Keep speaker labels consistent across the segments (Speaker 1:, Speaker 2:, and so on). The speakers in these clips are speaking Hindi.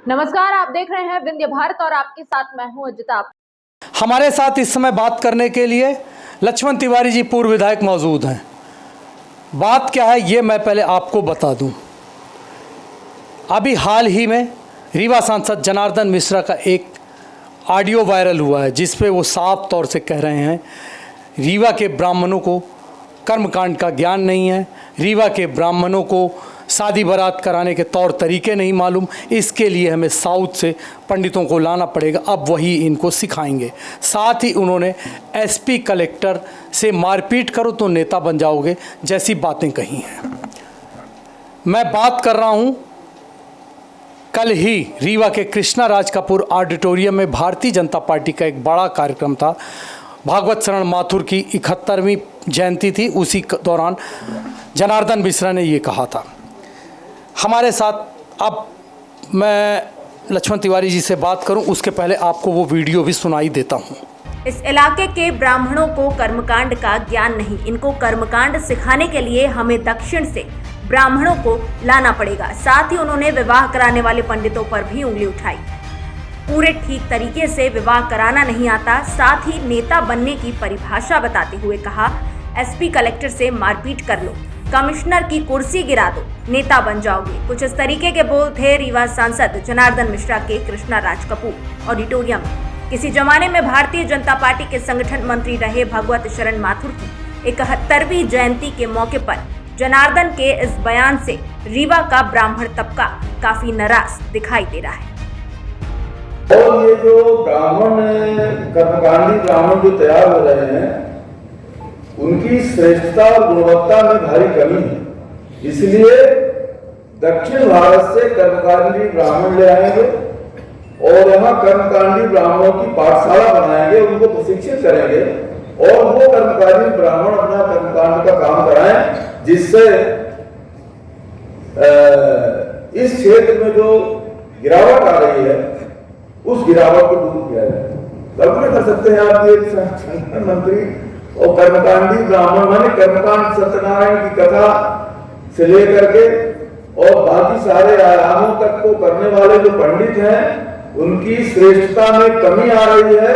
Speaker 1: नमस्कार, आप देख रहे हैं विंध्य भारत और आपके साथ मैं हूं अजिता।
Speaker 2: हमारे साथ इस समय बात करने के लिए लक्ष्मण तिवारी जी पूर्व विधायक मौजूद हैं। बात क्या है ये मैं पहले आपको बता दूं। अभी हाल ही में रीवा सांसद जनार्दन मिश्रा का एक ऑडियो वायरल हुआ है जिस पे वो साफ तौर से कह रहे हैं रीवा के ब्राह्मणों को कर्मकांड का ज्ञान नहीं है, रीवा के ब्राह्मणों को शादी बारात कराने के तौर तरीके नहीं मालूम, इसके लिए हमें साउथ से पंडितों को लाना पड़ेगा, अब वही इनको सिखाएंगे। साथ ही उन्होंने एसपी कलेक्टर से मारपीट करो तो नेता बन जाओगे जैसी बातें कही हैं। मैं बात कर रहा हूं, कल ही रीवा के कृष्णा राज कपूर ऑडिटोरियम में भारतीय जनता पार्टी का एक बड़ा कार्यक्रम था। भागवत शरण माथुर की 71वीं जयंती थी, उसी दौरान जनार्दन मिश्रा ने ये कहा था। हमारे साथ अब मैं लक्ष्मण तिवारी जी से बात करूं, उसके पहले आपको वो वीडियो भी सुनाई देता हूं।
Speaker 3: इस इलाके के ब्राह्मणों को कर्मकांड का ज्ञान नहीं, इनको कर्मकांड सिखाने के लिए हमें दक्षिण से ब्राह्मणों को लाना पड़ेगा। साथ ही उन्होंने विवाह कराने वाले पंडितों पर भी उंगली उठाई। पूरे ठीक तरीके से विवाह कराना नहीं आता, साथ ही नेता बनने की परिभाषा बताते हुए कहा एसपी कलेक्टर से मारपीट कर लो, कमिश्नर की कुर्सी गिरा दो, नेता बन जाओगे। कुछ इस तरीके के बोल थे रीवा सांसद जनार्दन मिश्रा के कृष्णा राज कपूर ऑडिटोरियम में। किसी जमाने में भारतीय जनता पार्टी के संगठन मंत्री रहे भागवत शरण माथुर की 71वीं जयंती के मौके पर जनार्दन के इस बयान से रीवा का ब्राह्मण तबका काफी नाराज दिखाई दे रहा है।
Speaker 4: और ये जो ब्राह्मण कर्मकांडी ब्राह्मण जो तैयार हो रहे हैं उनकी श्रेष्ठता और गुणवत्ता में भारी कमी है, इसलिए दक्षिण भारत से कर्मकांडी ब्राह्मण ले आएंगे और यहाँ कर्मकांडी ब्राह्मणों की पाठशाला बनाएंगे, उनको प्रशिक्षित करेंगे और वो कर्मकांडी ब्राह्मण अपना कर्मकांड का काम कराएं, जिससे इस क्षेत्र में जो गिरावट आ रही है उस गिरावट को दूर किया जाए। कल्पना कर सकते हैं आप, एक संगठन मंत्री और कर्मकांडी ब्राह्मण माने कर्मकांड सत्यनारायण की कथा से लेकर के और बाकी सारे आयामों तक को करने वाले जो पंडित हैं उनकी श्रेष्ठता में कमी आ रही है,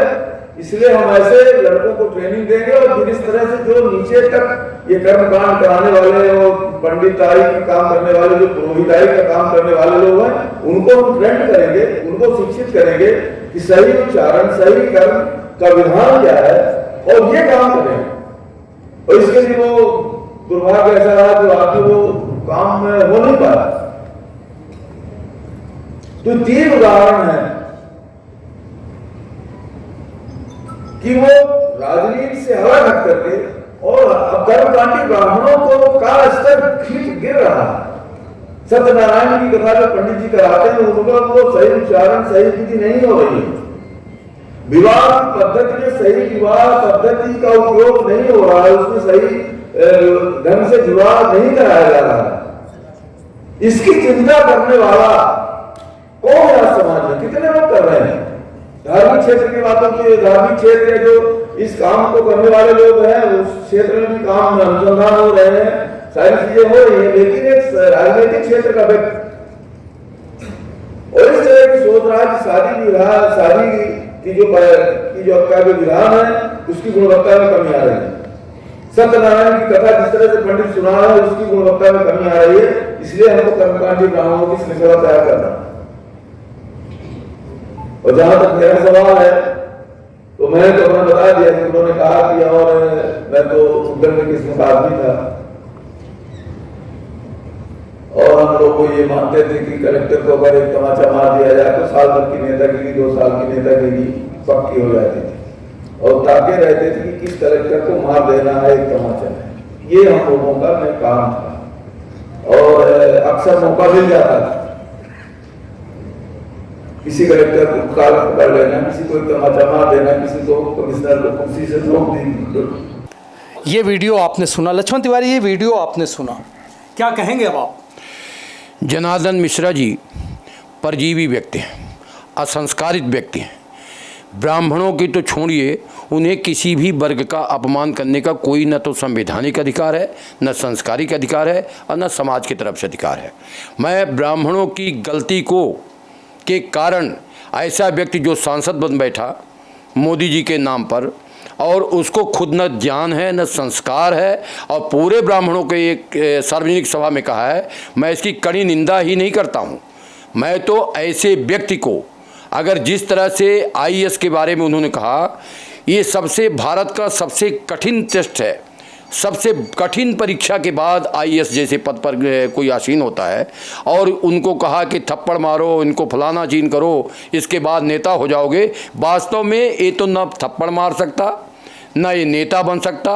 Speaker 4: इसलिए हम ऐसे लड़कों को ट्रेनिंग देंगे और फिर इस तरह से जो नीचे तक ये कर्मकांड कराने वाले और पंडिताई का काम करने वाले, जो पुरोहिताई का काम करने वाले लोग हैं उनको हम ट्रेंड करेंगे, उनको शिक्षित करेंगे कि सही उच्चारण, सही कर्म का विधान क्या है और ये काम करें। और इसके लिए वो दुर्भाग्य ऐसा रहा जो आगे वो काम में हो नहीं पाया। तो 3 उदाहरण है कि वो राजनीति से अलग हट करके और कर्मकांडी ब्राह्मणों को का स्तर गिर रहा है। सत्यनारायण की कथा जो पंडित जी कराते हैं उनका वो सही उच्चारण, सही विधि नहीं हो रही है। विवाह पद्धति में सही विवाह पद्धति का उपयोग नहीं हो रहा है, उसमें सही ढंग से विवाह नहीं कराया जा रहा है। इसकी चिंता करने वाला कौन है समाज में? कितने लोग कर रहे हैं? धार्मिक क्षेत्र की बातों की, धार्मिक क्षेत्र है जो इस काम को करने वाले लोग हैं, उस क्षेत्र में भी काम अनुसंधान हो रहे हैं, सारी चीजें हो रही है, लेकिन एक राजनीतिक क्षेत्र का व्यक्ति और इस तरह की सोच रहा है कि शादी की जो आपका जो विधान है उसकी गुणवत्ता में कमी आ रही है। सत्यनारायण की कथा जिस तरह से पंडित सुना रहा है उसकी गुणवत्ता में कमी आ रही है, इसलिए हमको कर्मकांडी ब्राह्मणों की श्रृंखला तैयार करना। और जहां तक मेरा सवाल है तो मैंने तो अपना बता दिया कि उन्होंने कहा कि और मैं तो उद्दंड किस्म का आदमी था और हम लोग को ये मानते थे कि कलेक्टर को अगर एक तमाचा मार दिया जाए तो साल भर की नेतागिरी, 2 साल की नेतागिरी पक्की हो जाती थी और ताके रहते थे कि किस कलेक्टर को मार देना है एक तमाचा में। ये हम लोगों का काम था और अक्सर मौका मिल जाता था, किसी कलेक्टर को काल पकड़ लेना, किसी को एक तमाचा मार देना, किसी को कमिश्नर को कुर्सी से रोक देना।
Speaker 2: ये वीडियो आपने सुना, लक्ष्मण तिवारी ये वीडियो आपने सुना, क्या कहेंगे अब आप?
Speaker 5: जनार्दन मिश्रा जी परजीवी व्यक्ति हैं, असंस्कारित व्यक्ति हैं। ब्राह्मणों की तो छोड़िए, उन्हें किसी भी वर्ग का अपमान करने का कोई न तो संवैधानिक अधिकार है, न संस्कारिक अधिकार है और न समाज की तरफ से अधिकार है। मैं ब्राह्मणों की गलती के कारण ऐसा व्यक्ति जो सांसद बन बैठा मोदी जी के नाम पर, और उसको खुद न ज्ञान है न संस्कार है, और पूरे ब्राह्मणों के एक सार्वजनिक सभा में कहा है, मैं इसकी कड़ी निंदा ही नहीं करता हूँ। मैं तो ऐसे व्यक्ति को, अगर जिस तरह से आईएएस के बारे में उन्होंने कहा, ये सबसे भारत का सबसे कठिन टेस्ट है, सबसे कठिन परीक्षा के बाद आईएएस जैसे पद पर कोई आसीन होता है, और उनको कहा कि थप्पड़ मारो, इनको फलाना चीन करो, इसके बाद नेता हो जाओगे। वास्तव में ये तो न थप्पड़ मार सकता, ना ये नेता बन सकता,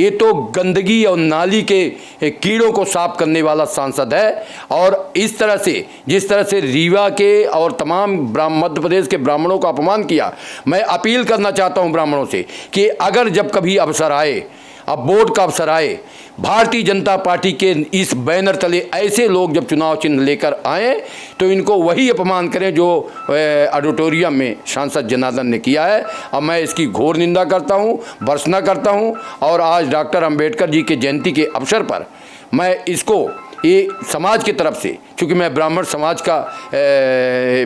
Speaker 5: ये तो गंदगी और नाली के कीड़ों को साफ करने वाला सांसद है। और इस तरह से, जिस तरह से रीवा के और तमाम मध्य प्रदेश के ब्राह्मणों का अपमान किया, मैं अपील करना चाहता हूं ब्राह्मणों से कि अगर जब कभी अवसर आए, अब वोट का अवसर आए, भारतीय जनता पार्टी के इस बैनर तले ऐसे लोग जब चुनाव चिन्ह लेकर आए तो इनको वही अपमान करें जो ऑडिटोरियम में सांसद जनार्दन ने किया है। और मैं इसकी घोर निंदा करता हूं, भर्त्सना करता हूं। और आज डॉक्टर अंबेडकर जी के जयंती के अवसर पर मैं इसको ये समाज की तरफ से, क्योंकि मैं ब्राह्मण समाज का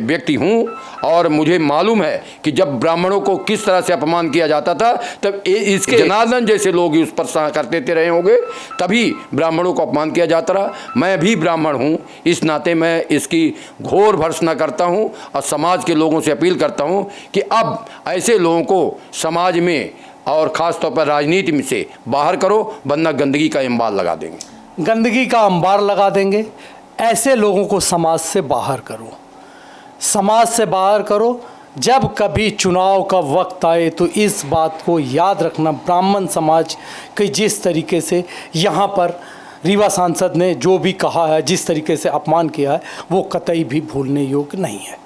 Speaker 5: व्यक्ति हूँ और मुझे मालूम है कि जब ब्राह्मणों को किस तरह से अपमान किया जाता था, तब इसके जनार्दन जैसे लोग उस पर करते रहे होंगे, तभी ब्राह्मणों को अपमान किया जाता रहा। मैं भी ब्राह्मण हूँ, इस नाते मैं इसकी घोर भर्त्सना करता हूँ और समाज के लोगों से अपील करता हूँ कि अब ऐसे लोगों को समाज में और ख़ास तौर पर राजनीति में से बाहर करो, वरना गंदगी का अंबार लगा देंगे।
Speaker 2: गंदगी का अंबार लगा देंगे। ऐसे लोगों को समाज से बाहर करो, समाज से बाहर करो। जब कभी चुनाव का वक्त आए तो इस बात को याद रखना, ब्राह्मण समाज के जिस तरीके से यहाँ पर रीवा सांसद ने जो भी कहा है, जिस तरीके से अपमान किया है, वो कतई भी भूलने योग्य नहीं है।